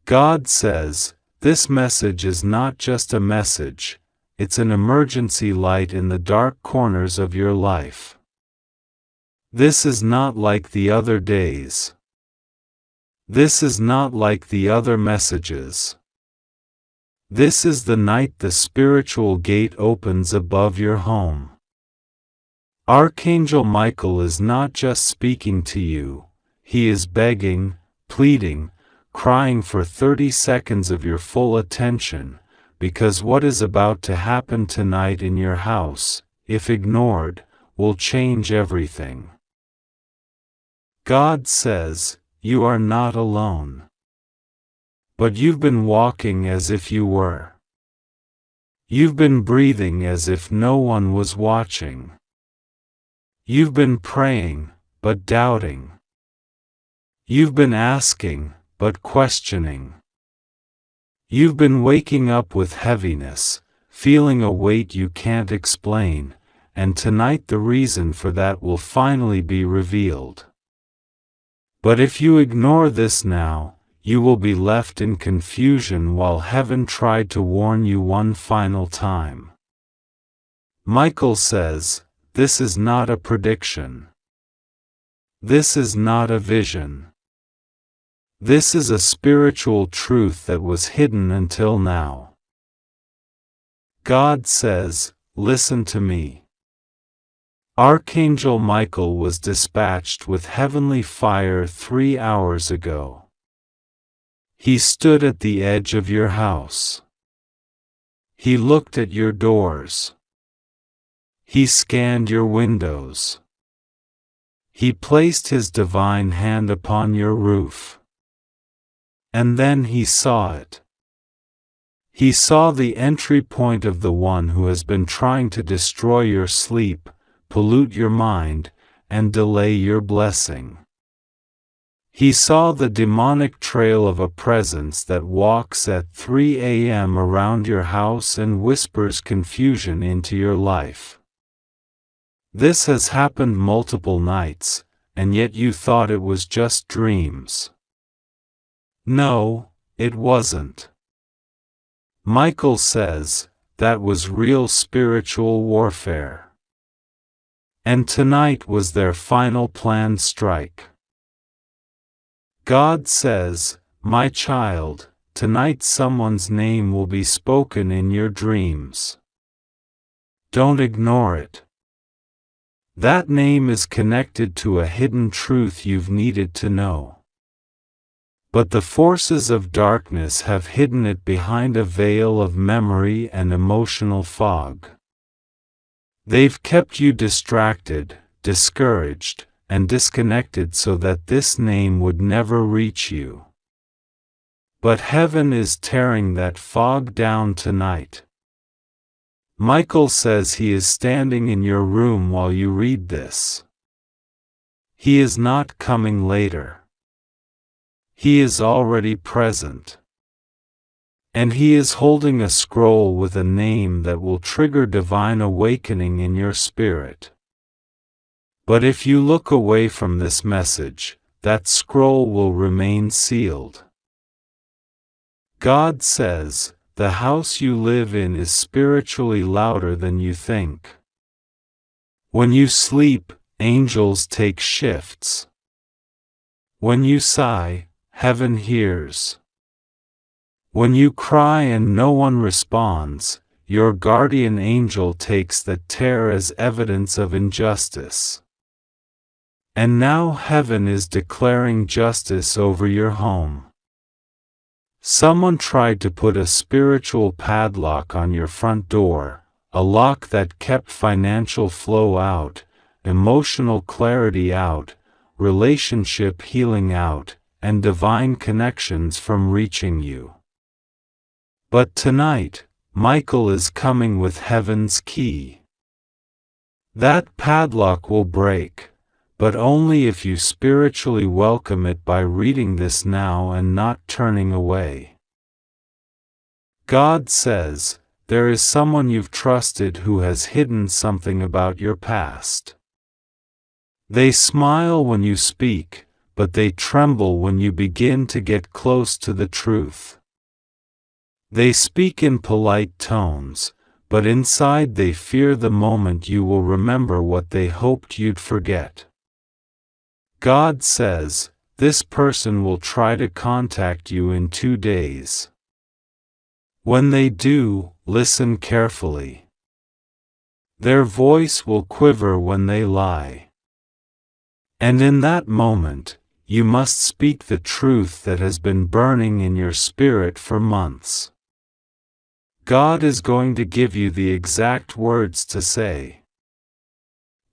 God says, this message is not just a message, it's an emergency light in the dark corners of your life. This is not like the other days. This is not like the other messages. This is the night the spiritual gate opens above your home. Archangel Michael is not just speaking to you, he is begging, pleading, crying for 30 seconds of your full attention, because what is about to happen tonight in your house, if ignored, will change everything. God says, you are not alone. But you've been walking as if you were. You've been breathing as if no one was watching. You've been praying, but doubting. You've been asking, but questioning. You've been waking up with heaviness, feeling a weight you can't explain, and tonight the reason for that will finally be revealed. But if you ignore this now, you will be left in confusion while heaven tried to warn you one final time. Michael says, this is not a prediction. This is not a vision. This is a spiritual truth that was hidden until now. God says, listen to me. Archangel Michael was dispatched with heavenly fire 3 hours ago. He stood at the edge of your house. He looked at your doors. He scanned your windows. He placed his divine hand upon your roof. And then he saw it. He saw the entry point of the one who has been trying to destroy your sleep, pollute your mind, and delay your blessing. He saw the demonic trail of a presence that walks at 3 a.m. around your house and whispers confusion into your life. This has happened multiple nights, and yet you thought it was just dreams. No, it wasn't. Michael says, that was real spiritual warfare. And tonight was their final planned strike. God says, my child, tonight someone's name will be spoken in your dreams. Don't ignore it. That name is connected to a hidden truth you've needed to know. But the forces of darkness have hidden it behind a veil of memory and emotional fog. They've kept you distracted, discouraged, and disconnected so that this name would never reach you. But heaven is tearing that fog down tonight. Michael says he is standing in your room while you read this. He is not coming later. He is already present. And he is holding a scroll with a name that will trigger divine awakening in your spirit. But if you look away from this message, that scroll will remain sealed. God says, the house you live in is spiritually louder than you think. When you sleep, angels take shifts. When you sigh, heaven hears. When you cry and no one responds, your guardian angel takes that tear as evidence of injustice. And now heaven is declaring justice over your home. Someone tried to put a spiritual padlock on your front door, a lock that kept financial flow out, emotional clarity out, relationship healing out, and divine connections from reaching you. But tonight, Michael is coming with heaven's key. That padlock will break, but only if you spiritually welcome it by reading this now and not turning away. God says, there is someone you've trusted who has hidden something about your past. They smile when you speak, but they tremble when you begin to get close to the truth. They speak in polite tones, but inside they fear the moment you will remember what they hoped you'd forget. God says, this person will try to contact you in 2 days. When they do, listen carefully. Their voice will quiver when they lie. And in that moment, you must speak the truth that has been burning in your spirit for months. God is going to give you the exact words to say.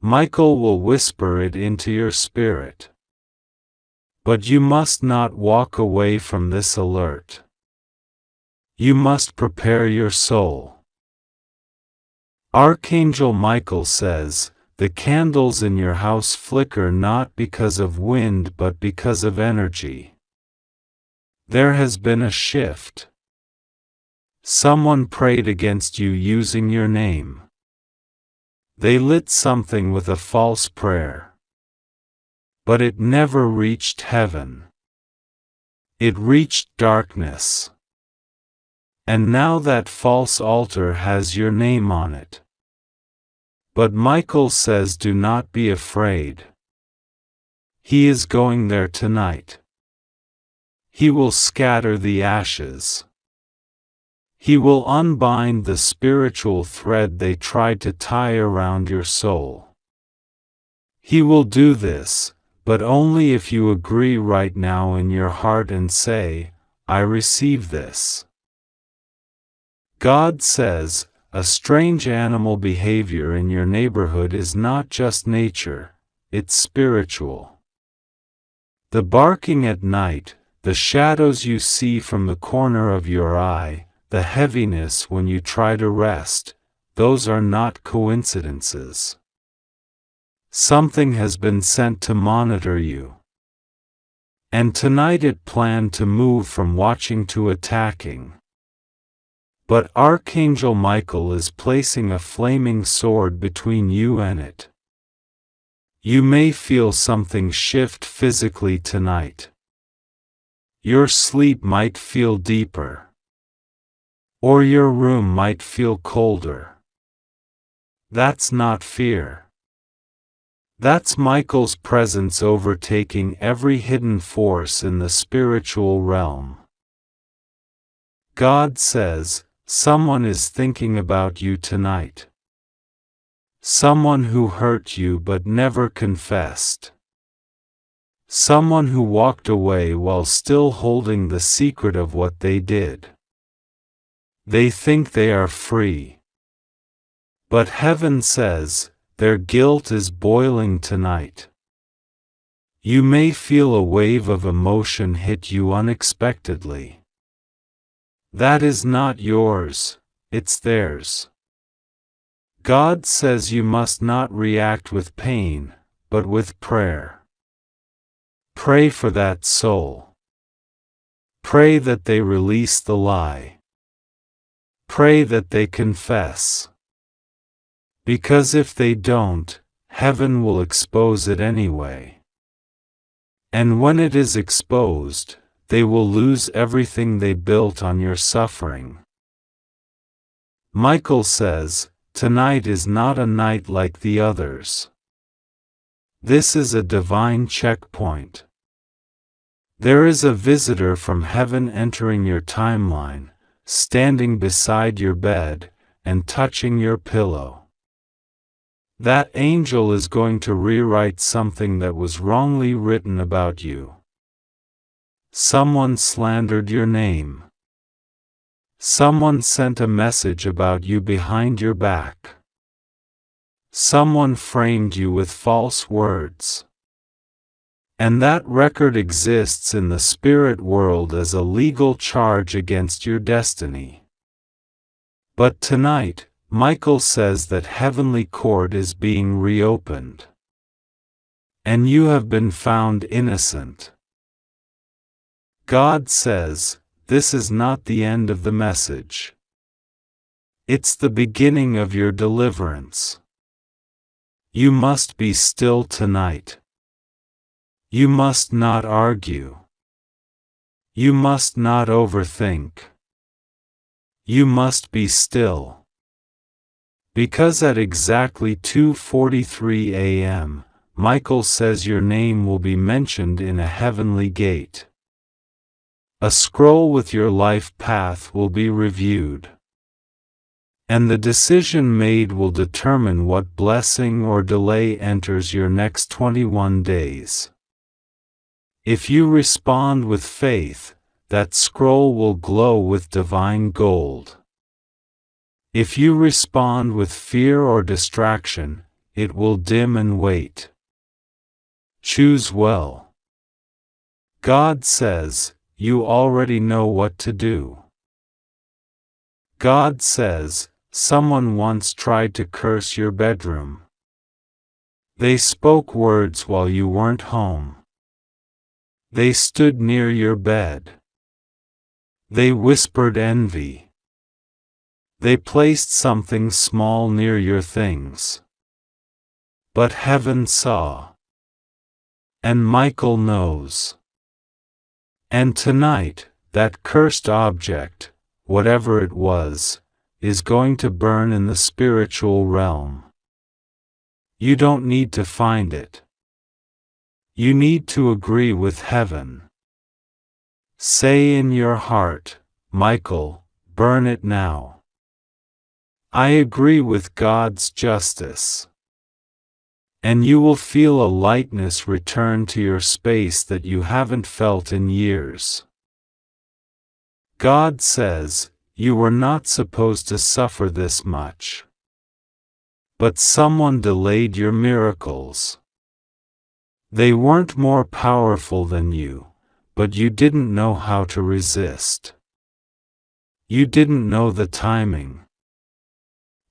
Michael will whisper it into your spirit. But you must not walk away from this alert. You must prepare your soul. Archangel Michael says, the candles in your house flicker not because of wind but because of energy. There has been a shift. Someone prayed against you using your name. They lit something with a false prayer. But it never reached heaven. It reached darkness. And now that false altar has your name on it. But Michael says, do not be afraid. He is going there tonight. He will scatter the ashes. He will unbind the spiritual thread they tried to tie around your soul. He will do this, but only if you agree right now in your heart and say, I receive this. God says, a strange animal behavior in your neighborhood is not just nature, it's spiritual. The barking at night, the shadows you see from the corner of your eye, the heaviness when you try to rest, those are not coincidences. Something has been sent to monitor you. And tonight it planned to move from watching to attacking. But Archangel Michael is placing a flaming sword between you and it. You may feel something shift physically tonight. Your sleep might feel deeper. Or your room might feel colder. That's not fear. That's Michael's presence overtaking every hidden force in the spiritual realm. God says, someone is thinking about you tonight. Someone who hurt you but never confessed. Someone who walked away while still holding the secret of what they did. They think they are free. But heaven says, their guilt is boiling tonight. You may feel a wave of emotion hit you unexpectedly. That is not yours, it's theirs. God says you must not react with pain, but with prayer. Pray for that soul. Pray that they release the lie. Pray that they confess. Because if they don't, heaven will expose it anyway. And when it is exposed, they will lose everything they built on your suffering. Michael says, tonight is not a night like the others. This is a divine checkpoint. There is a visitor from heaven entering your timeline, standing beside your bed, and touching your pillow. That angel is going to rewrite something that was wrongly written about you. Someone slandered your name. Someone sent a message about you behind your back. Someone framed you with false words. And that record exists in the spirit world as a legal charge against your destiny. But tonight, Michael says that heavenly court is being reopened. And you have been found innocent. God says, this is not the end of the message. It's the beginning of your deliverance. You must be still tonight. You must not argue. You must not overthink. You must be still. Because at exactly 2:43 a.m., Michael says your name will be mentioned in a heavenly gate. A scroll with your life path will be reviewed. And the decision made will determine what blessing or delay enters your next 21 days. If you respond with faith, that scroll will glow with divine gold. If you respond with fear or distraction, it will dim and wait. Choose well. God says, you already know what to do. God says, someone once tried to curse your bedroom. They spoke words while you weren't home. They stood near your bed. They whispered envy. They placed something small near your things. But heaven saw. And Michael knows. And tonight, that cursed object, whatever it was, is going to burn in the spiritual realm. You don't need to find it. You need to agree with heaven. Say in your heart, Michael, burn it now. I agree with God's justice. And you will feel a lightness return to your space that you haven't felt in years. God says, you were not supposed to suffer this much. But someone delayed your miracles. They weren't more powerful than you, but you didn't know how to resist. You didn't know the timing.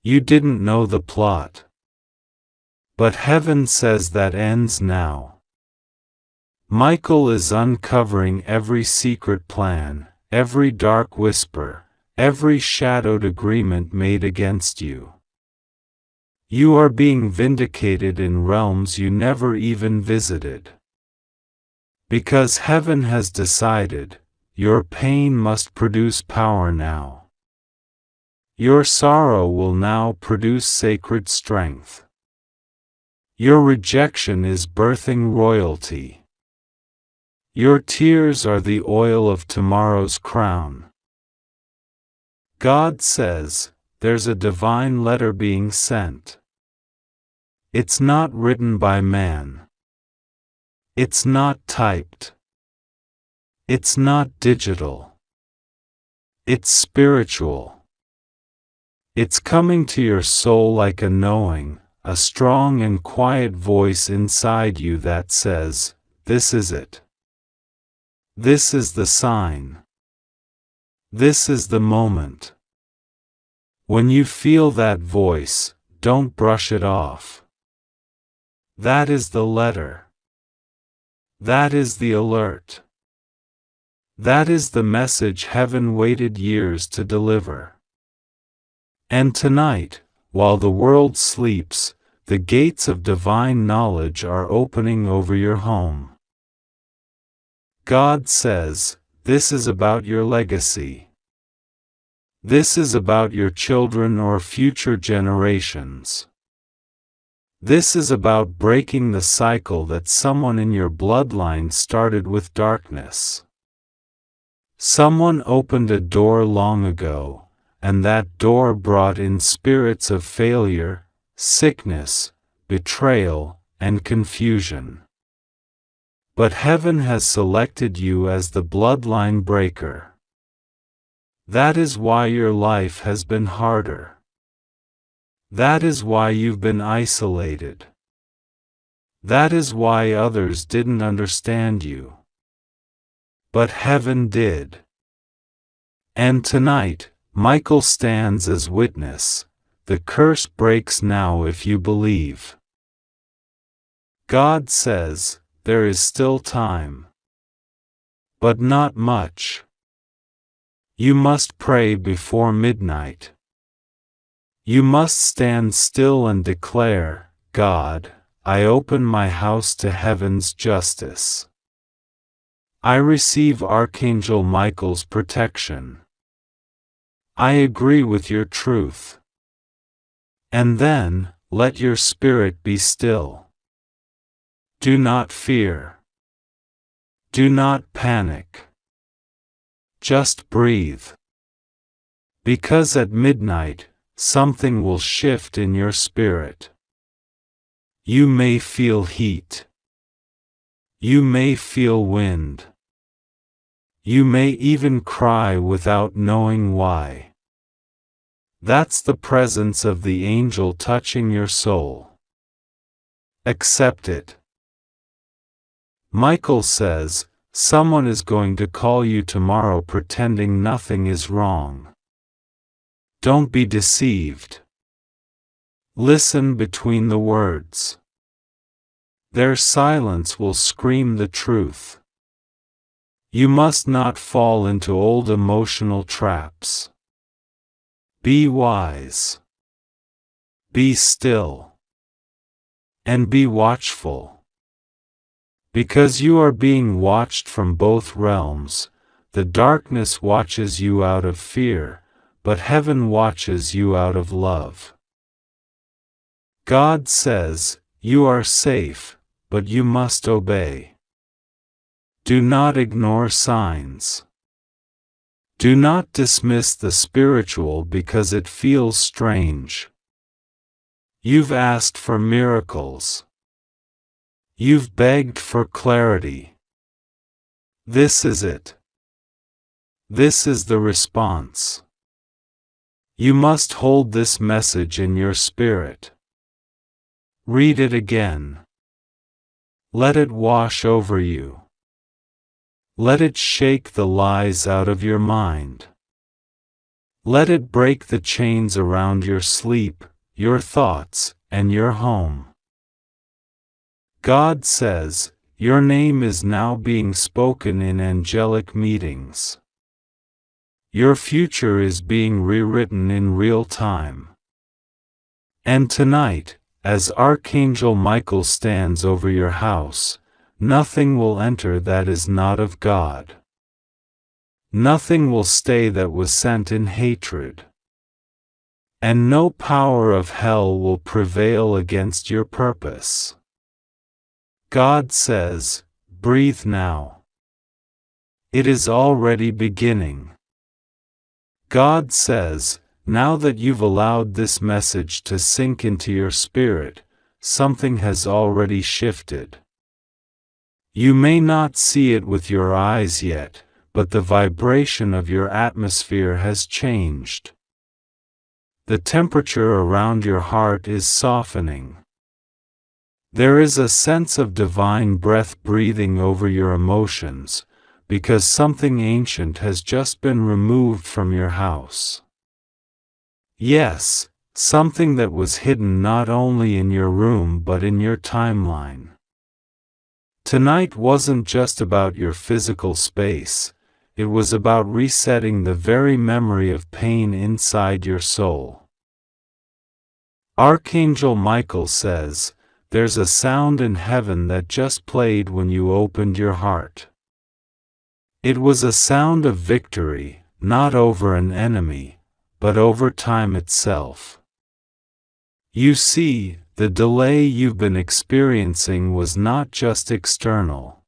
You didn't know the plot. But heaven says that ends now. Michael is uncovering every secret plan, every dark whisper, every shadowed agreement made against you. You are being vindicated in realms you never even visited. Because heaven has decided, your pain must produce power now. Your sorrow will now produce sacred strength. Your rejection is birthing royalty. Your tears are the oil of tomorrow's crown. God says, there's a divine letter being sent. It's not written by man. It's not typed. It's not digital. It's spiritual. It's coming to your soul like a knowing, a strong and quiet voice inside you that says, this is it. This is the sign. This is the moment. When you feel that voice, don't brush it off. That is the letter. That is the alert. That is the message heaven waited years to deliver. And tonight, while the world sleeps, the gates of divine knowledge are opening over your home. God says, this is about your legacy. This is about your children or future generations. This is about breaking the cycle that someone in your bloodline started with darkness. Someone opened a door long ago, and that door brought in spirits of failure, sickness, betrayal, and confusion. But heaven has selected you as the bloodline breaker. That is why your life has been harder. That is why you've been isolated. That is why others didn't understand you. But heaven did. And tonight, Michael stands as witness. The curse breaks now if you believe. God says, there is still time. But not much. You must pray before midnight. You must stand still and declare, God, I open my house to heaven's justice. I receive Archangel Michael's protection. I agree with your truth. And then, let your spirit be still. Do not fear. Do not panic. Just breathe. Because at midnight, something will shift in your spirit. You may feel heat. You may feel wind. You may even cry without knowing why. That's the presence of the angel touching your soul. Accept it. Michael says, someone is going to call you tomorrow pretending nothing is wrong. Don't be deceived. Listen between the words. Their silence will scream the truth. You must not fall into old emotional traps. Be wise. Be still. And be watchful. Because you are being watched from both realms, the darkness watches you out of fear, but heaven watches you out of love. God says, you are safe, but you must obey. Do not ignore signs. Do not dismiss the spiritual because it feels strange. You've asked for miracles. You've begged for clarity. This is it. This is the response. You must hold this message in your spirit. Read it again. Let it wash over you. Let it shake the lies out of your mind. Let it break the chains around your sleep, your thoughts, and your home. God says, your name is now being spoken in angelic meetings. Your future is being rewritten in real time. And tonight, as Archangel Michael stands over your house, nothing will enter that is not of God. Nothing will stay that was sent in hatred. And no power of hell will prevail against your purpose. God says, breathe now. It is already beginning. God says, now that you've allowed this message to sink into your spirit, something has already shifted. You may not see it with your eyes yet, but the vibration of your atmosphere has changed. The temperature around your heart is softening. There is a sense of divine breath breathing over your emotions, because something ancient has just been removed from your house. Yes, something that was hidden not only in your room but in your timeline. Tonight wasn't just about your physical space, it was about resetting the very memory of pain inside your soul. Archangel Michael says, there's a sound in heaven that just played when you opened your heart. It was a sound of victory, not over an enemy, but over time itself. You see, the delay you've been experiencing was not just external.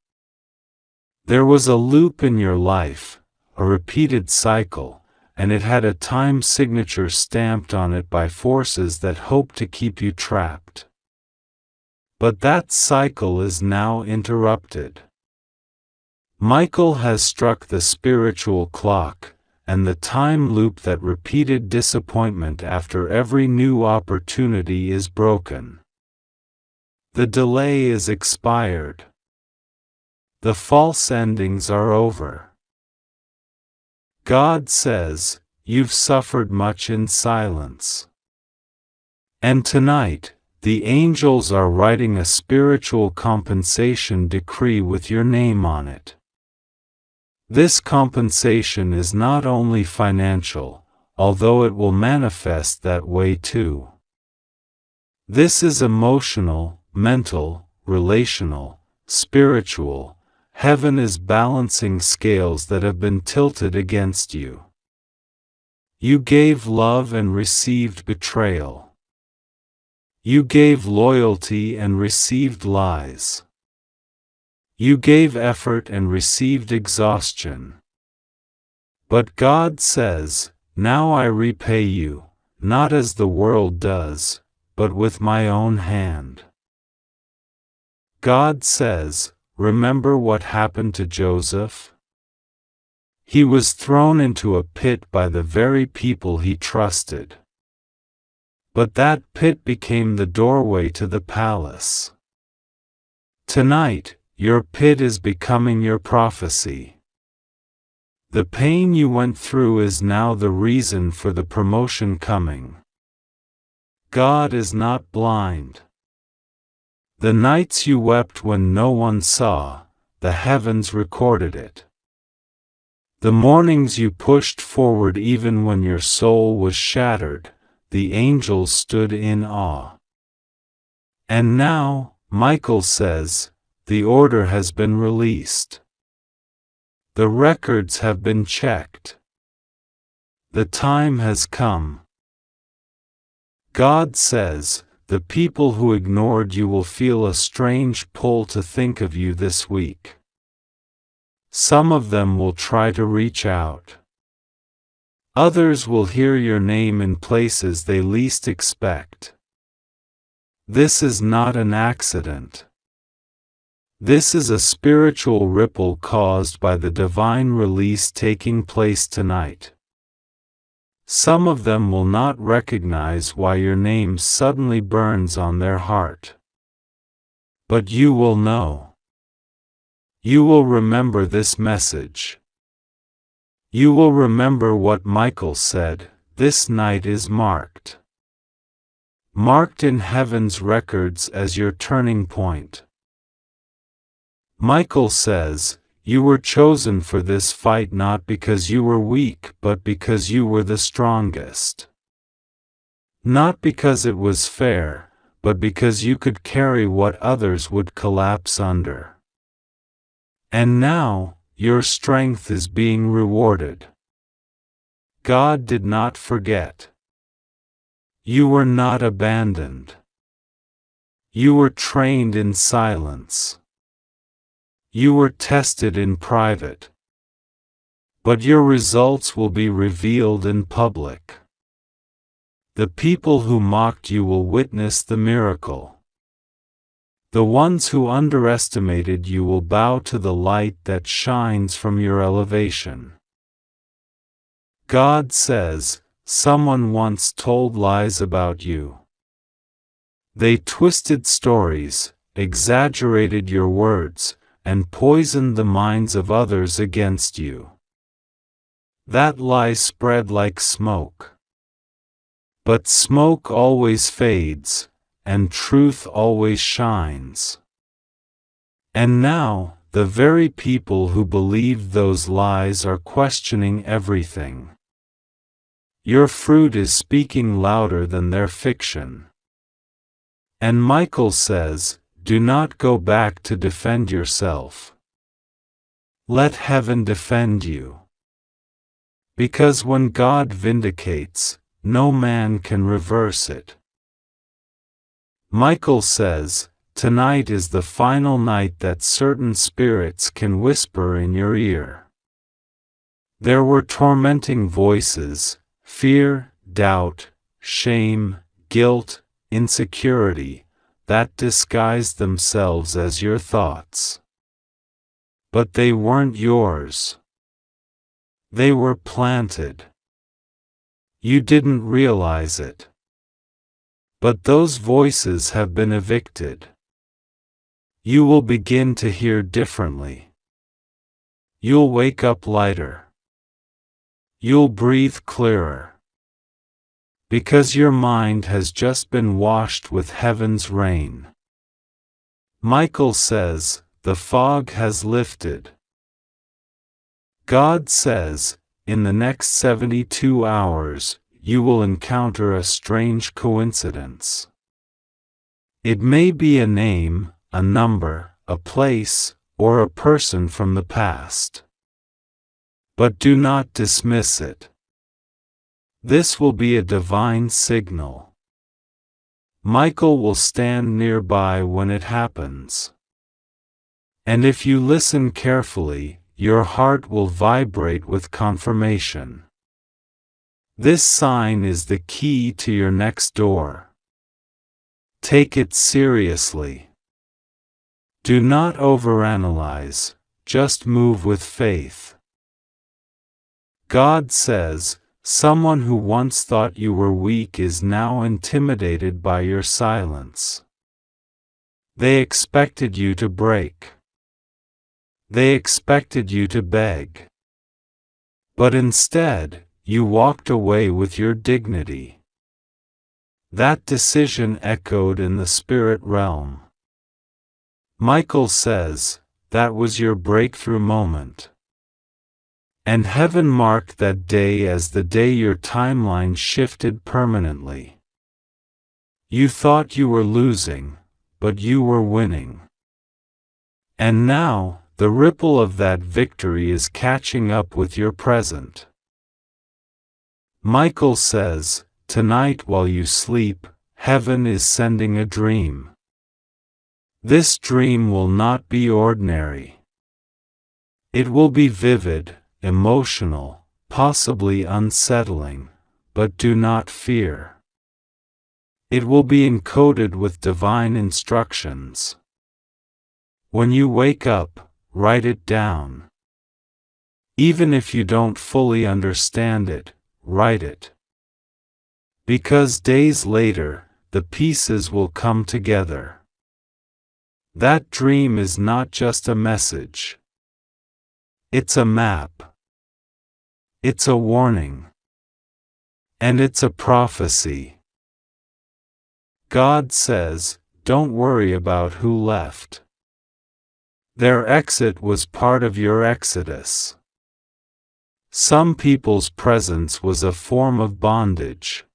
There was a loop in your life, a repeated cycle, and it had a time signature stamped on it by forces that hope to keep you trapped. But that cycle is now interrupted. Michael has struck the spiritual clock, and the time loop that repeated disappointment after every new opportunity is broken. The delay is expired. The false endings are over. God says, you've suffered much in silence. And tonight, the angels are writing a spiritual compensation decree with your name on it. This compensation is not only financial, although it will manifest that way too. This is emotional, mental, relational, spiritual, heaven is balancing scales that have been tilted against you. You gave love and received betrayal. You gave loyalty and received lies. You gave effort and received exhaustion. But God says, "Now I repay you, not as the world does, but with my own hand." God says, "Remember what happened to Joseph? He was thrown into a pit by the very people he trusted. But that pit became the doorway to the palace. Tonight, your pit is becoming your prophecy. The pain you went through is now the reason for the promotion coming." God is not blind. The nights you wept when no one saw, the heavens recorded it. The mornings you pushed forward even when your soul was shattered, the angels stood in awe. And now, Michael says, the order has been released. The records have been checked. The time has come. God says, the people who ignored you will feel a strange pull to think of you this week. Some of them will try to reach out. Others will hear your name in places they least expect. This is not an accident. This is a spiritual ripple caused by the divine release taking place tonight. Some of them will not recognize why your name suddenly burns on their heart. But you will know. You will remember this message. You will remember what Michael said, "This night is marked." Marked in heaven's records as your turning point. Michael says, you were chosen for this fight not because you were weak but because you were the strongest. Not because it was fair, but because you could carry what others would collapse under. And now, your strength is being rewarded. God did not forget. You were not abandoned. You were trained in silence. You were tested in private. But your results will be revealed in public. The people who mocked you will witness the miracle. The ones who underestimated you will bow to the light that shines from your elevation. God says, someone once told lies about you. They twisted stories, exaggerated your words, and poisoned the minds of others against you. That lie spread like smoke. But smoke always fades, and truth always shines. And now, the very people who believed those lies are questioning everything. Your fruit is speaking louder than their fiction. And Michael says, do not go back to defend yourself. Let heaven defend you. Because when God vindicates, no man can reverse it. Michael says, tonight is the final night that certain spirits can whisper in your ear. There were tormenting voices, fear, doubt, shame, guilt, insecurity, that disguised themselves as your thoughts. But they weren't yours. They were planted. You didn't realize it. But those voices have been evicted. You will begin to hear differently. You'll wake up lighter. You'll breathe clearer. Because your mind has just been washed with heaven's rain. Michael says, the fog has lifted. God says, in the next 72 hours, you will encounter a strange coincidence. It may be a name, a number, a place, or a person from the past. But do not dismiss it. This will be a divine signal. Michael will stand nearby when it happens. And if you listen carefully, your heart will vibrate with confirmation. This sign is the key to your next door. Take it seriously. Do not overanalyze, just move with faith. God says, someone who once thought you were weak is now intimidated by your silence. They expected you to break. They expected you to beg. But instead, you walked away with your dignity. That decision echoed in the spirit realm. Michael says, that was your breakthrough moment. And heaven marked that day as the day your timeline shifted permanently. You thought you were losing, but you were winning. And now, the ripple of that victory is catching up with your present. Michael says, tonight while you sleep, heaven is sending a dream. This dream will not be ordinary. It will be vivid, emotional, possibly unsettling, but do not fear. It will be encoded with divine instructions. When you wake up, write it down. Even if you don't fully understand it, write it. Because days later, the pieces will come together. That dream is not just a message. It's a map. It's a warning. And it's a prophecy. God says, don't worry about who left. Their exit was part of your exodus. Some people's presence was a form of bondage.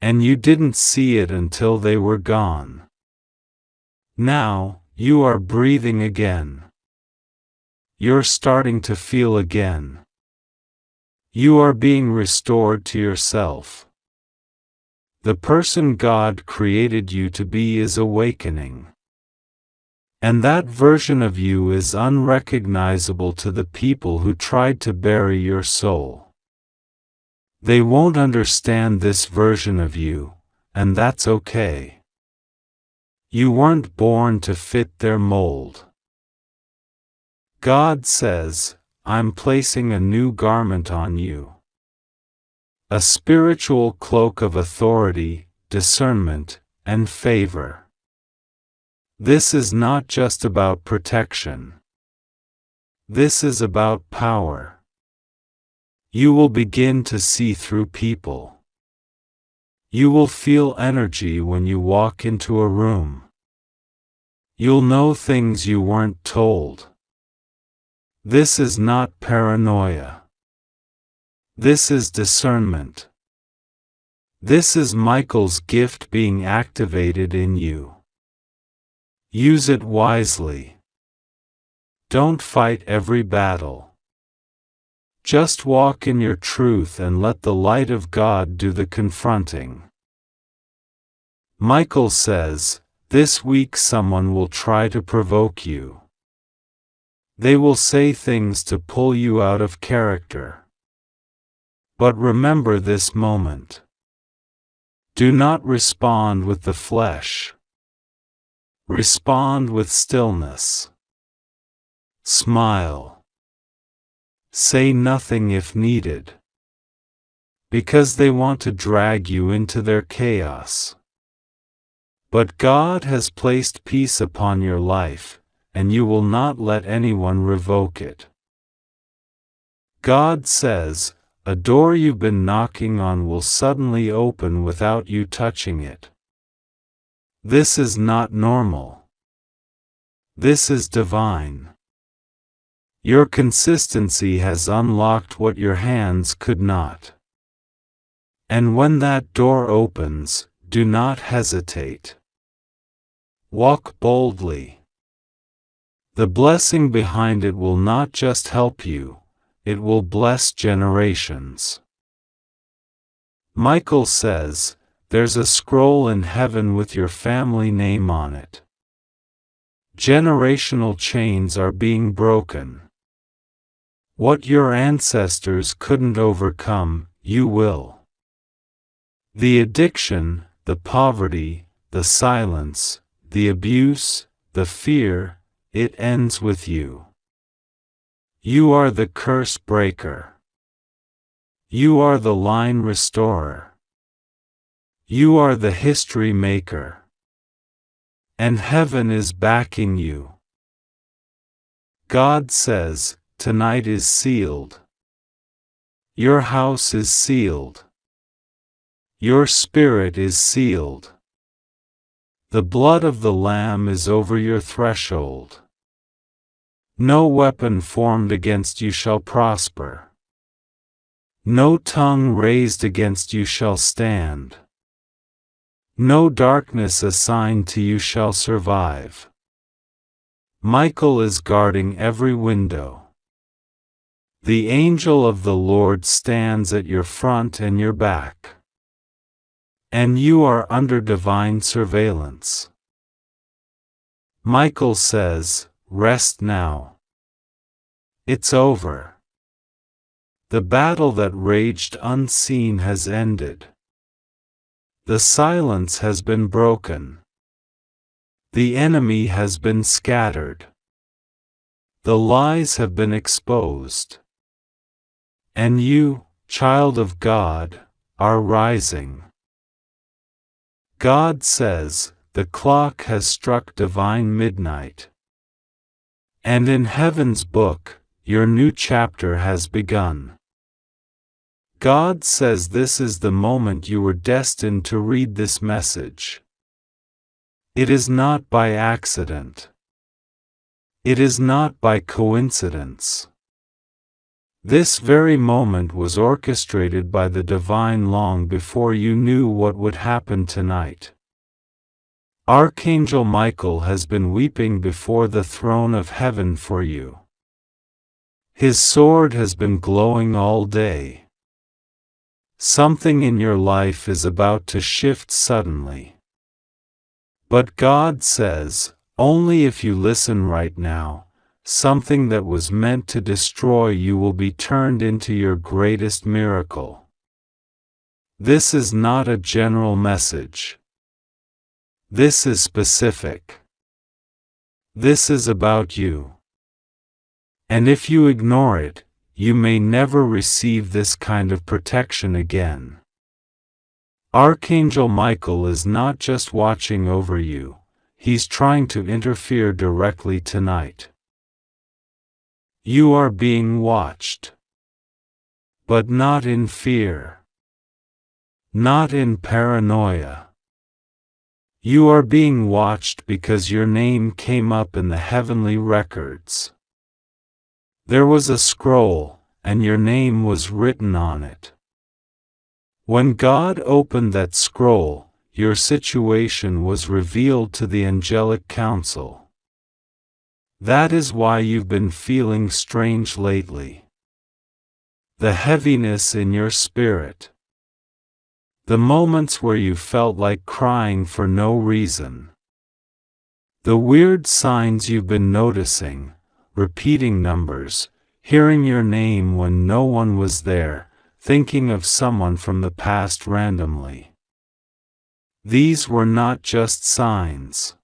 And you didn't see it until they were gone. Now, you are breathing again. You're starting to feel again. You are being restored to yourself. The person God created you to be is awakening. And that version of you is unrecognizable to the people who tried to bury your soul. They won't understand this version of you, and that's okay. You weren't born to fit their mold. God says, I'm placing a new garment on you. A spiritual cloak of authority, discernment, and favor. This is not just about protection. This is about power. You will begin to see through people. You will feel energy when you walk into a room. You'll know things you weren't told. This is not paranoia. This is discernment. This is Michael's gift being activated in you. Use it wisely. Don't fight every battle. Just walk in your truth and let the light of God do the confronting. Michael says, this week someone will try to provoke you. They will say things to pull you out of character. But remember this moment. Do not respond with the flesh. Respond with stillness. Smile. Say nothing if needed. Because they want to drag you into their chaos. But God has placed peace upon your life, and you will not let anyone revoke it. God says, a door you've been knocking on will suddenly open without you touching it. This is not normal. This is divine. Your consistency has unlocked what your hands could not. And when that door opens, do not hesitate. Walk boldly. The blessing behind it will not just help you, it will bless generations. Michael says, there's a scroll in heaven with your family name on it. Generational chains are being broken. What your ancestors couldn't overcome, you will. The addiction, the poverty, the silence, the abuse, the fear, it ends with you. You are the curse breaker. You are the line restorer. You are the history maker. And heaven is backing you. God says, tonight is sealed. Your house is sealed. Your spirit is sealed. The blood of the Lamb is over your threshold. No weapon formed against you shall prosper. No tongue raised against you shall stand. No darkness assigned to you shall survive. Michael is guarding every window. The angel of the Lord stands at your front and your back. And you are under divine surveillance. Michael says, rest now. It's over. The battle that raged unseen has ended. The silence has been broken. The enemy has been scattered. The lies have been exposed. And you, child of God, are rising. God says, the clock has struck divine midnight. And in heaven's book, your new chapter has begun. God says this is the moment you were destined to read this message. It is not by accident. It is not by coincidence. This very moment was orchestrated by the divine long before you knew what would happen tonight. Archangel Michael has been weeping before the throne of heaven for you. His sword has been glowing all day. Something in your life is about to shift suddenly. But God says, only if you listen right now, something that was meant to destroy you will be turned into your greatest miracle. This is not a general message. This is specific. This is about you. And if you ignore it, you may never receive this kind of protection again. Archangel Michael is not just watching over you, he's trying to interfere directly tonight. You are being watched. But not in fear. Not in paranoia. You are being watched because your name came up in the heavenly records. There was a scroll, and your name was written on it. When God opened that scroll, your situation was revealed to the angelic council. That is why you've been feeling strange lately. The heaviness in your spirit. The moments where you felt like crying for no reason. The weird signs you've been noticing. Repeating numbers, hearing your name when no one was there, thinking of someone from the past randomly. These were not just signs.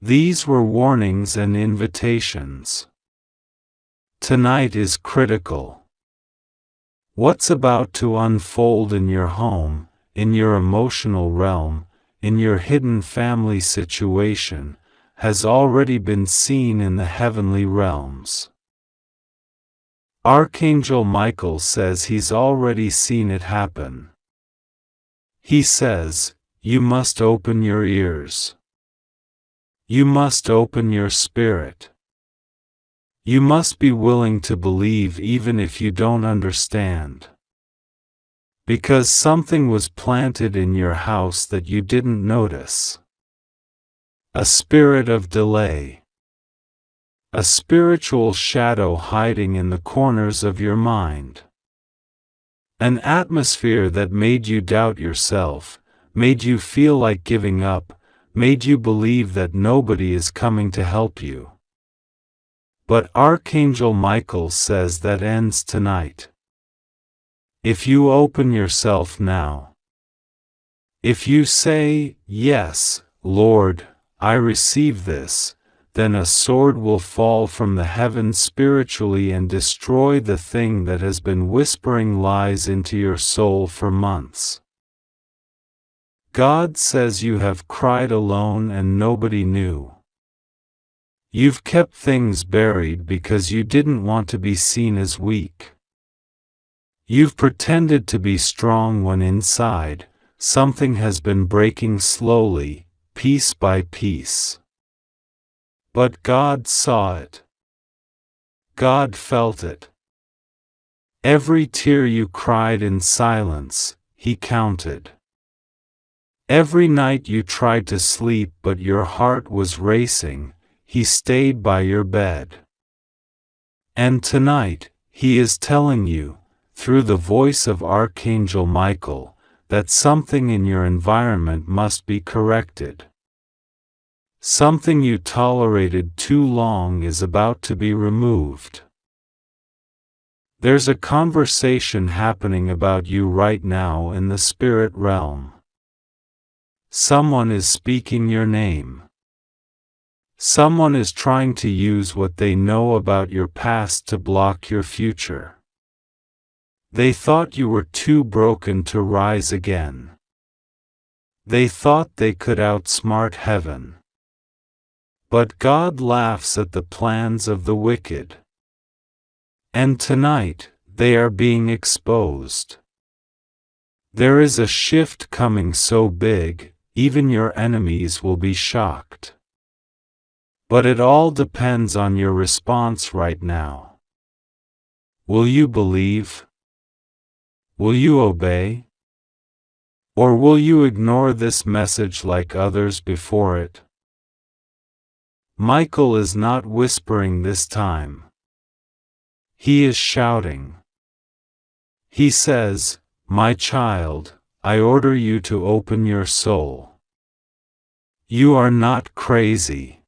These were warnings and invitations. Tonight is critical. What's about to unfold in your home, in your emotional realm, in your hidden family situation, has already been seen in the heavenly realms. Archangel Michael says he's already seen it happen. He says, you must open your ears. You must open your spirit. You must be willing to believe even if you don't understand. Because something was planted in your house that you didn't notice. A spirit of delay. A spiritual shadow hiding in the corners of your mind. An atmosphere that made you doubt yourself, made you feel like giving up, made you believe that nobody is coming to help you. But Archangel Michael says that ends tonight. If you open yourself now. If you say, "Yes, Lord, I receive this," then a sword will fall from the heavens spiritually and destroy the thing that has been whispering lies into your soul for months. God says you have cried alone and nobody knew. You've kept things buried because you didn't want to be seen as weak. You've pretended to be strong when inside, something has been breaking slowly, piece by piece. But God saw it. God felt it. Every tear you cried in silence, He counted. Every night you tried to sleep but your heart was racing, He stayed by your bed. And tonight, He is telling you, through the voice of Archangel Michael, that something in your environment must be corrected. Something you tolerated too long is about to be removed. There's a conversation happening about you right now in the spirit realm. Someone is speaking your name. Someone is trying to use what they know about your past to block your future. They thought you were too broken to rise again. They thought they could outsmart heaven. But God laughs at the plans of the wicked. And tonight, they are being exposed. There is a shift coming so big, even your enemies will be shocked. But it all depends on your response right now. Will you believe? Will you obey? Or will you ignore this message like others before it? Michael is not whispering this time. He is shouting. He says, "My child, I order you to open your soul. You are not crazy.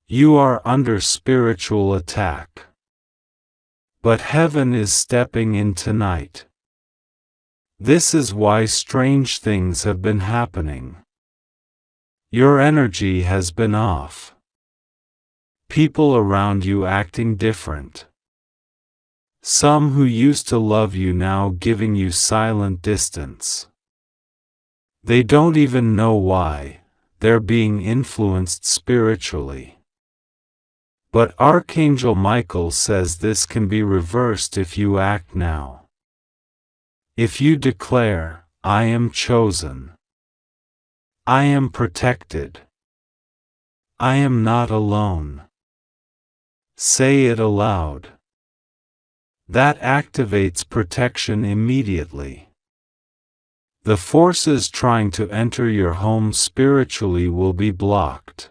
You are under spiritual attack. But heaven is stepping in tonight. This is why strange things have been happening. Your energy has been off. People around you acting different. Some who used to love you now giving you silent distance. They don't even know why, they're being influenced spiritually. But Archangel Michael says this can be reversed if you act now. If you declare, "I am chosen. I am protected. I am not alone." Say it aloud. That activates protection immediately. The forces trying to enter your home spiritually will be blocked.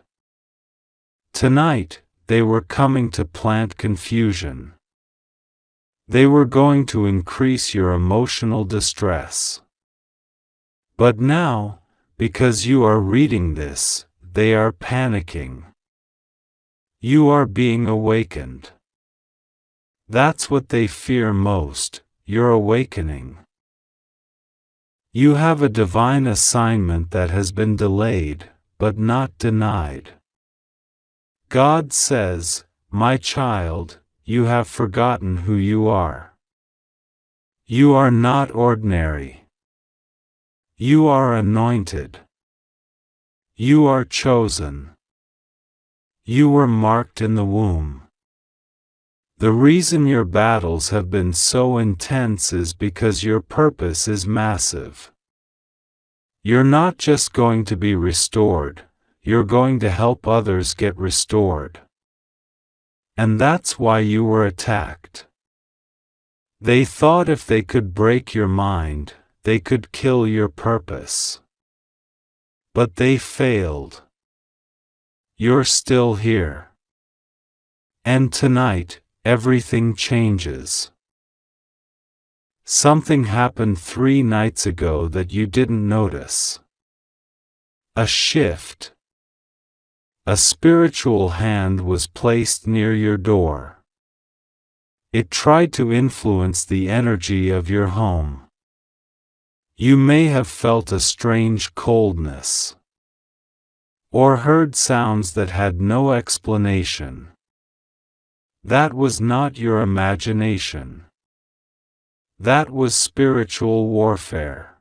Tonight, they were coming to plant confusion. They were going to increase your emotional distress. But now, because you are reading this, they are panicking. You are being awakened. That's what they fear most, your awakening. You have a divine assignment that has been delayed, but not denied. God says, "My child, you have forgotten who you are. You are not ordinary. You are anointed. You are chosen. You were marked in the womb." The reason your battles have been so intense is because your purpose is massive. You're not just going to be restored, you're going to help others get restored. And that's why you were attacked. They thought if they could break your mind, they could kill your purpose. But they failed. you're still here. And tonight, everything changes. Something happened 3 nights ago that you didn't notice. A shift. A spiritual hand was placed near your door. It tried to influence the energy of your home. You may have felt a strange coldness, or heard sounds that had no explanation. That was not your imagination. That was spiritual warfare.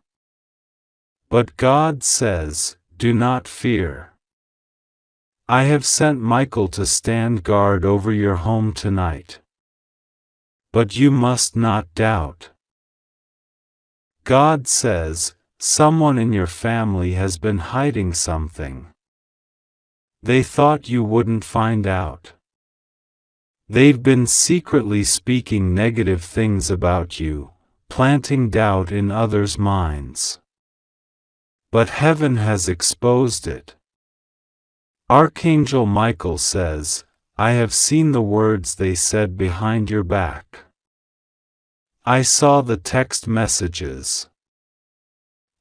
But God says, do not fear. I have sent Michael to stand guard over your home tonight. But you must not doubt. God says, someone in your family has been hiding something. They thought you wouldn't find out. They've been secretly speaking negative things about you, planting doubt in others' minds. But heaven has exposed it. Archangel Michael says, I have seen the words they said behind your back. I saw the text messages.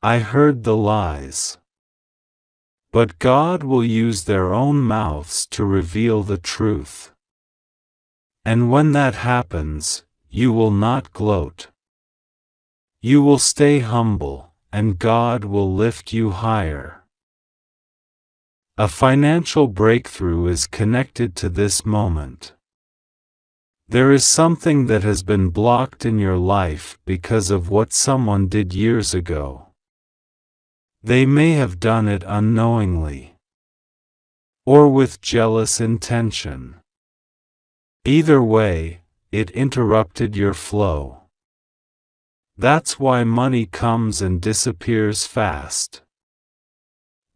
I heard the lies. But God will use their own mouths to reveal the truth. And when that happens, you will not gloat. You will stay humble, and God will lift you higher. A financial breakthrough is connected to this moment. There is something that has been blocked in your life because of what someone did years ago. They may have done it unknowingly, or with jealous intention. Either way, it interrupted your flow. That's why money comes and disappears fast.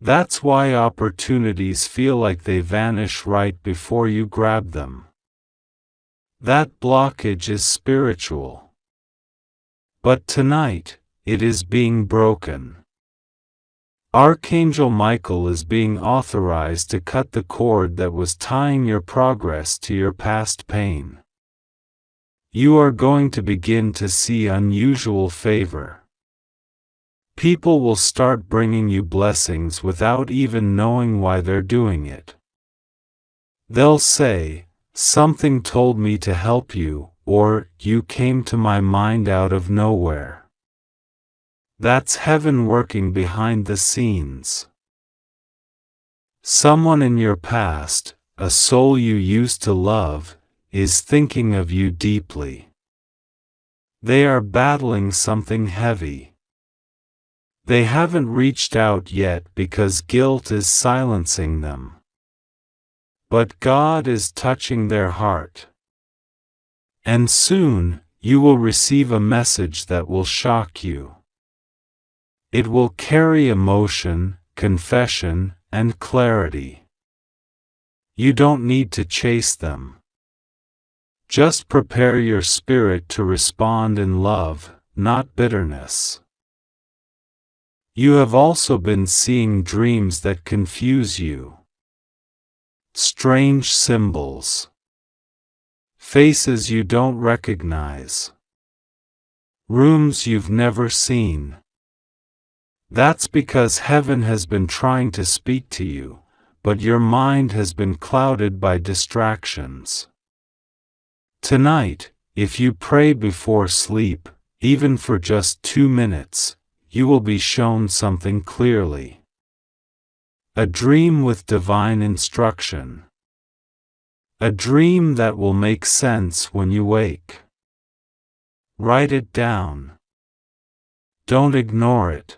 That's why opportunities feel like they vanish right before you grab them. That blockage is spiritual. But tonight, it is being broken. Archangel Michael is being authorized to cut the cord that was tying your progress to your past pain. You are going to begin to see unusual favor. People will start bringing you blessings without even knowing why they're doing it. They'll say, something told me to help you, or you came to my mind out of nowhere. That's heaven working behind the scenes. Someone in your past, a soul you used to love, is thinking of you deeply. They are battling something heavy. They haven't reached out yet because guilt is silencing them. But God is touching their heart. And soon, you will receive a message that will shock you. It will carry emotion, confession, and clarity. You don't need to chase them. Just prepare your spirit to respond in love, not bitterness. You have also been seeing dreams that confuse you. Strange symbols. Faces you don't recognize. Rooms you've never seen. That's because heaven has been trying to speak to you, but your mind has been clouded by distractions. Tonight, if you pray before sleep, even for just 2 minutes, you will be shown something clearly. A dream with divine instruction. A dream that will make sense when you wake. Write it down. Don't ignore it.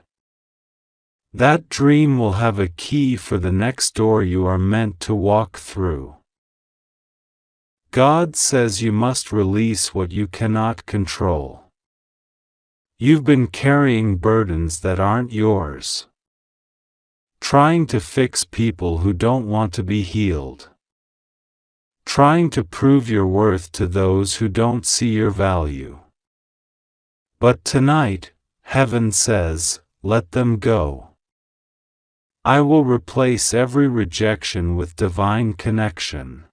That dream will have a key for the next door you are meant to walk through. God says you must release what you cannot control. You've been carrying burdens that aren't yours. Trying to fix people who don't want to be healed. Trying to prove your worth to those who don't see your value. But tonight, heaven says, let them go. I will replace every rejection with divine connection.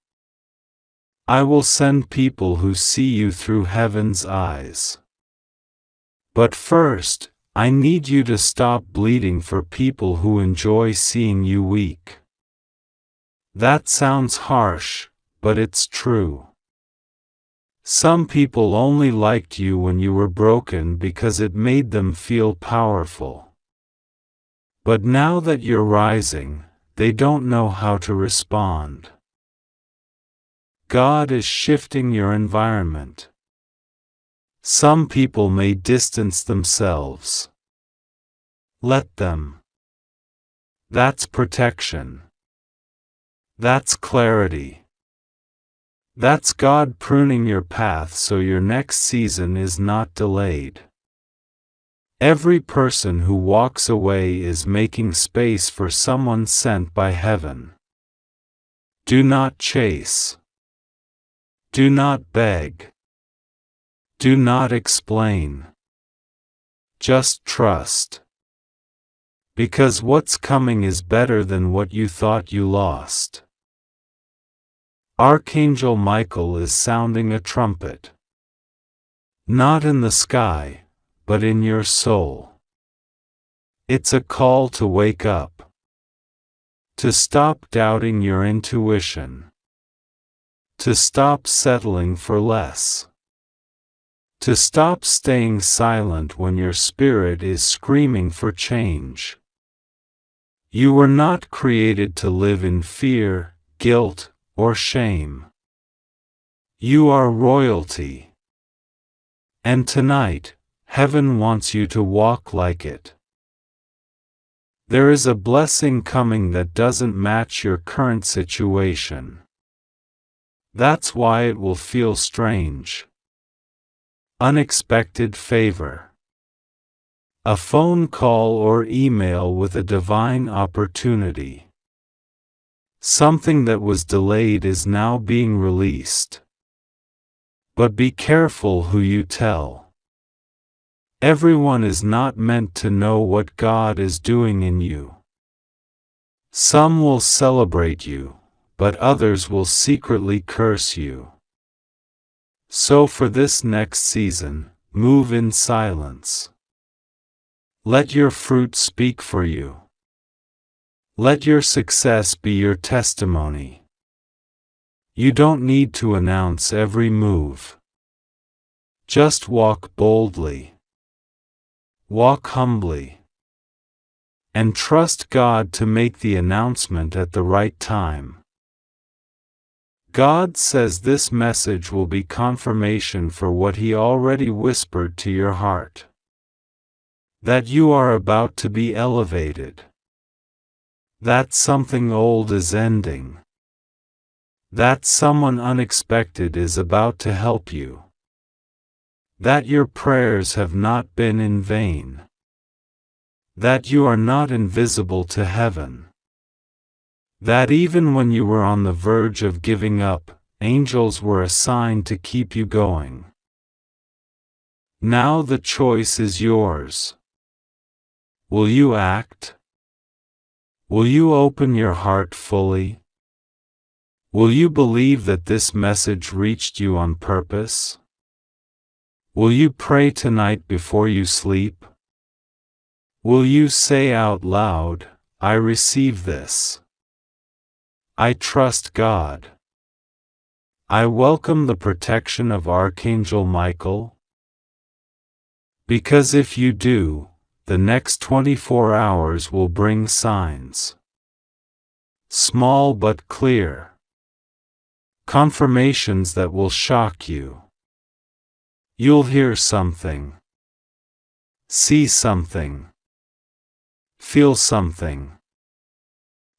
I will send people who see you through heaven's eyes. But first, I need you to stop bleeding for people who enjoy seeing you weak. That sounds harsh, but it's true. Some people only liked you when you were broken because it made them feel powerful. But now that you're rising, they don't know how to respond. God is shifting your environment. Some people may distance themselves. Let them. That's protection. That's clarity. That's God pruning your path so your next season is not delayed. Every person who walks away is making space for someone sent by heaven. Do not chase. Do not beg. Do not explain. Just trust. Because what's coming is better than what you thought you lost. Archangel Michael is sounding a trumpet. Not in the sky, but in your soul. It's a call to wake up. To stop doubting your intuition. To stop settling for less. To stop staying silent when your spirit is screaming for change. You were not created to live in fear, guilt, or shame. You are royalty. And tonight, heaven wants you to walk like it. There is a blessing coming that doesn't match your current situation. That's why it will feel strange. Unexpected favor. A phone call or email with a divine opportunity. Something that was delayed is now being released. But be careful who you tell. Everyone is not meant to know what God is doing in you. Some will celebrate you, but others will secretly curse you. So for this next season, move in silence. Let your fruit speak for you. Let your success be your testimony. You don't need to announce every move. Just walk boldly. Walk humbly. And trust God to make the announcement at the right time. God says this message will be confirmation for what He already whispered to your heart. That you are about to be elevated. That something old is ending. That someone unexpected is about to help you. That your prayers have not been in vain. That you are not invisible to heaven. That even when you were on the verge of giving up, angels were assigned to keep you going. Now the choice is yours. Will you act? Will you open your heart fully? Will you believe that this message reached you on purpose? Will you pray tonight before you sleep? Will you say out loud, I receive this. I trust God. I welcome the protection of Archangel Michael. Because if you do, the next 24 hours will bring signs. Small but clear. Confirmations that will shock you. You'll hear something. See something. Feel something.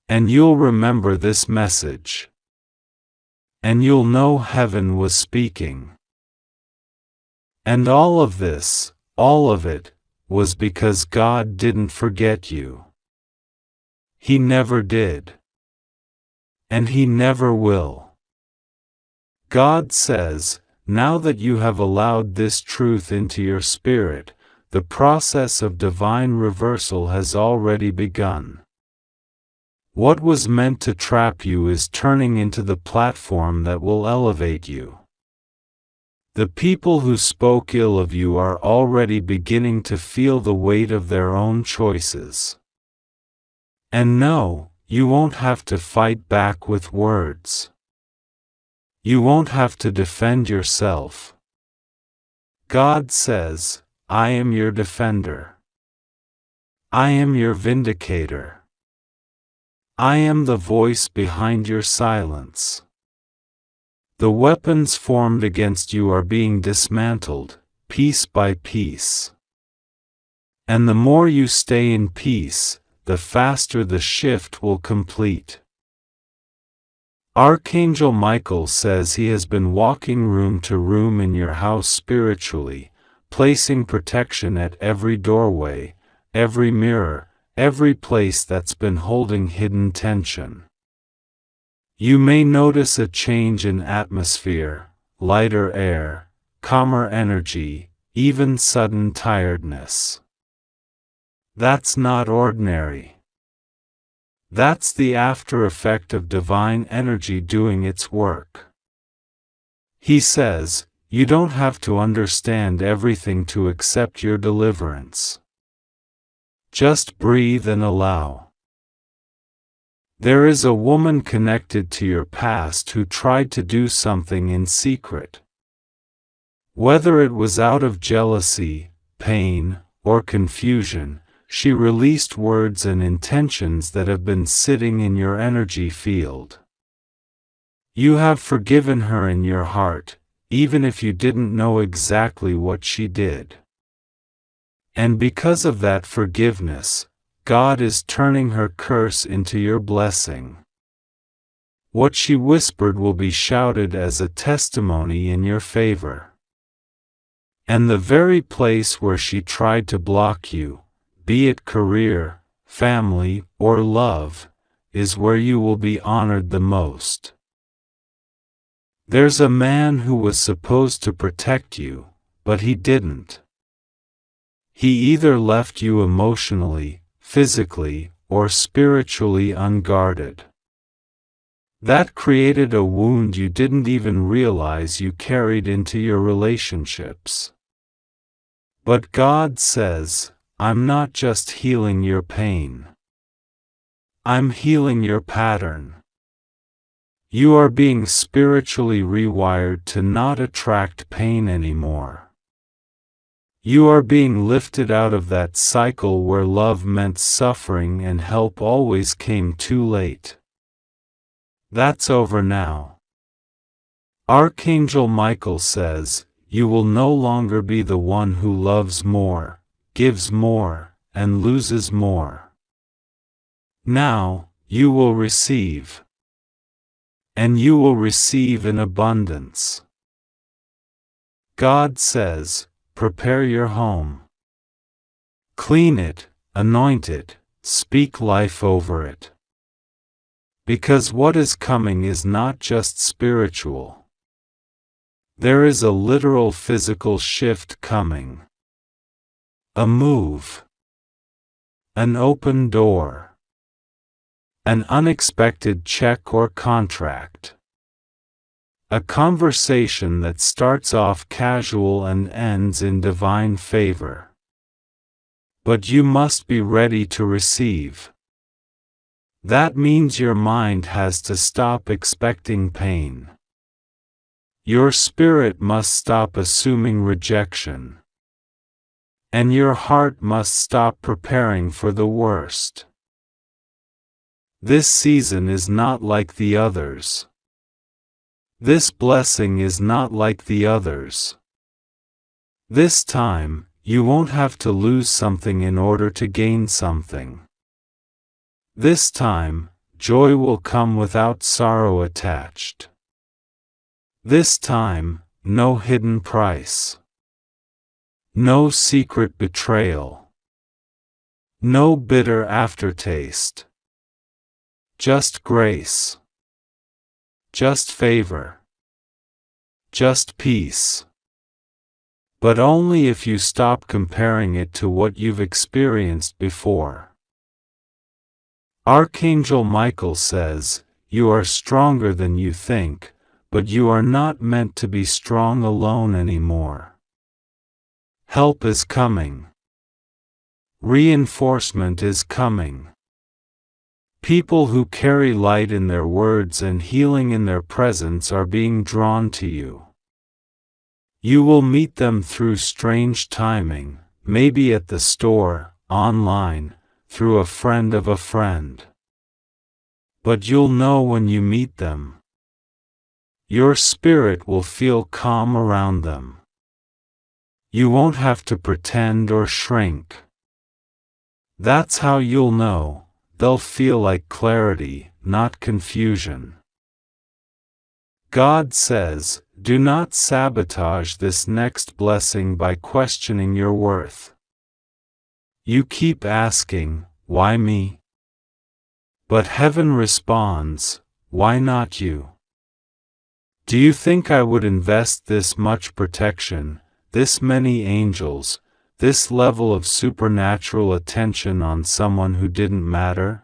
And you'll remember this message. And you'll know heaven was speaking. And all of this, all of it, was because God didn't forget you. He never did. And He never will. God says, now that you have allowed this truth into your spirit, the process of divine reversal has already begun. What was meant to trap you is turning into the platform that will elevate you. The people who spoke ill of you are already beginning to feel the weight of their own choices. And no, you won't have to fight back with words. You won't have to defend yourself. God says, I am your defender. I am your vindicator. I am the voice behind your silence. The weapons formed against you are being dismantled, piece by piece. And the more you stay in peace, the faster the shift will complete. Archangel Michael says he has been walking room to room in your house spiritually, placing protection at every doorway, every mirror, every place that's been holding hidden tension. You may notice a change in atmosphere, lighter air, calmer energy, even sudden tiredness. That's not ordinary. That's the after effect of divine energy doing its work. He says, you don't have to understand everything to accept your deliverance. Just breathe and allow. There is a woman connected to your past who tried to do something in secret. Whether it was out of jealousy, pain, or confusion, she released words and intentions that have been sitting in your energy field. You have forgiven her in your heart, even if you didn't know exactly what she did. And because of that forgiveness, God is turning her curse into your blessing. What she whispered will be shouted as a testimony in your favor. And the very place where she tried to block you, be it career, family, or love, is where you will be honored the most. There's a man who was supposed to protect you, but he didn't. He either left you emotionally, physically, or spiritually unguarded. That created a wound you didn't even realize you carried into your relationships. But God says, I'm not just healing your pain. I'm healing your pattern. You are being spiritually rewired to not attract pain anymore. You are being lifted out of that cycle where love meant suffering and help always came too late. That's over now. Archangel Michael says, you will no longer be the one who loves more, gives more, and loses more. Now, you will receive. And you will receive in abundance. God says, prepare your home. Clean it, anoint it, speak life over it. Because what is coming is not just spiritual. There is a literal physical shift coming. A move. An open door. An unexpected check or contract. A conversation that starts off casual and ends in divine favor. But you must be ready to receive. That means your mind has to stop expecting pain. Your spirit must stop assuming rejection. And your heart must stop preparing for the worst. This season is not like the others. This blessing is not like the others. This time, you won't have to lose something in order to gain something. This time, joy will come without sorrow attached. This time, no hidden price. No secret betrayal. No bitter aftertaste. Just grace. Just favor. Just peace. But only if you stop comparing it to what you've experienced before. Archangel Michael says, "You are stronger than you think, but you are not meant to be strong alone anymore. Help is coming. Reinforcement is coming. People who carry light in their words and healing in their presence are being drawn to you. You will meet them through strange timing, maybe at the store, online, through a friend of a friend. But you'll know when you meet them. Your spirit will feel calm around them. You won't have to pretend or shrink. That's how you'll know. They'll feel like clarity, not confusion." God says, "Do not sabotage this next blessing by questioning your worth." You keep asking, "Why me?" But heaven responds, "Why not you? Do you think I would invest this much protection, this many angels, this level of supernatural attention on someone who didn't matter?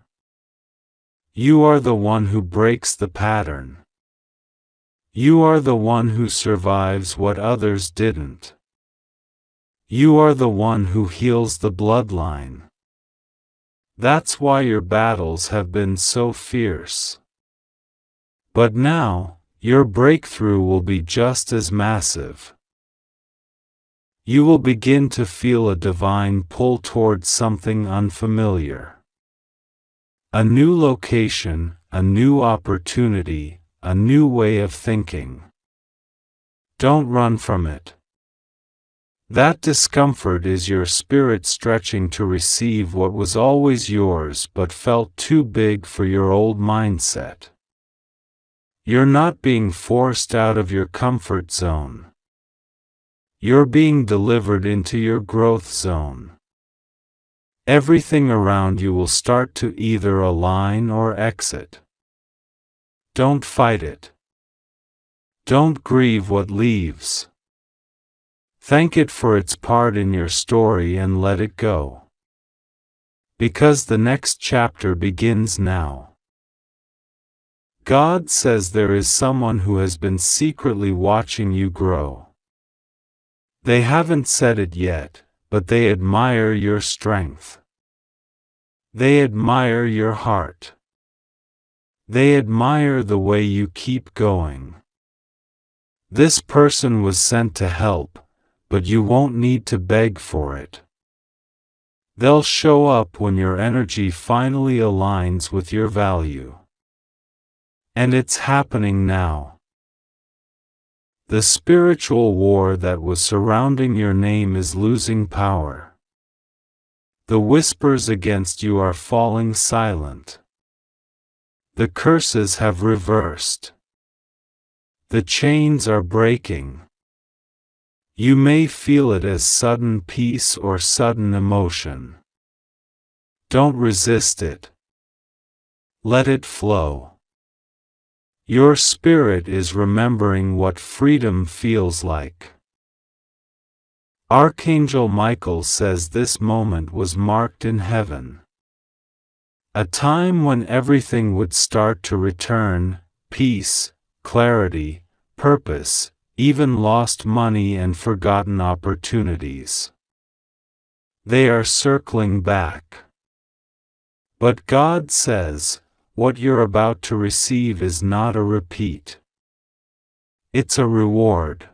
You are the one who breaks the pattern. You are the one who survives what others didn't. You are the one who heals the bloodline. That's why your battles have been so fierce. But now, your breakthrough will be just as massive. You will begin to feel a divine pull towards something unfamiliar. A new location, a new opportunity, a new way of thinking. Don't run from it. That discomfort is your spirit stretching to receive what was always yours but felt too big for your old mindset. You're not being forced out of your comfort zone. You're being delivered into your growth zone. Everything around you will start to either align or exit. Don't fight it. Don't grieve what leaves. Thank it for its part in your story and let it go. Because the next chapter begins now. God says there is someone who has been secretly watching you grow. They haven't said it yet, but they admire your strength. They admire your heart. They admire the way you keep going. This person was sent to help, but you won't need to beg for it. They'll show up when your energy finally aligns with your value. And it's happening now. The spiritual war that was surrounding your name is losing power. The whispers against you are falling silent. The curses have reversed. The chains are breaking. You may feel it as sudden peace or sudden emotion. Don't resist it. Let it flow. Your spirit is remembering what freedom feels like. Archangel Michael says this moment was marked in heaven. A time when everything would start to return: peace, clarity, purpose, even lost money and forgotten opportunities. They are circling back. But God says, what you're about to receive is not a repeat. It's a reward.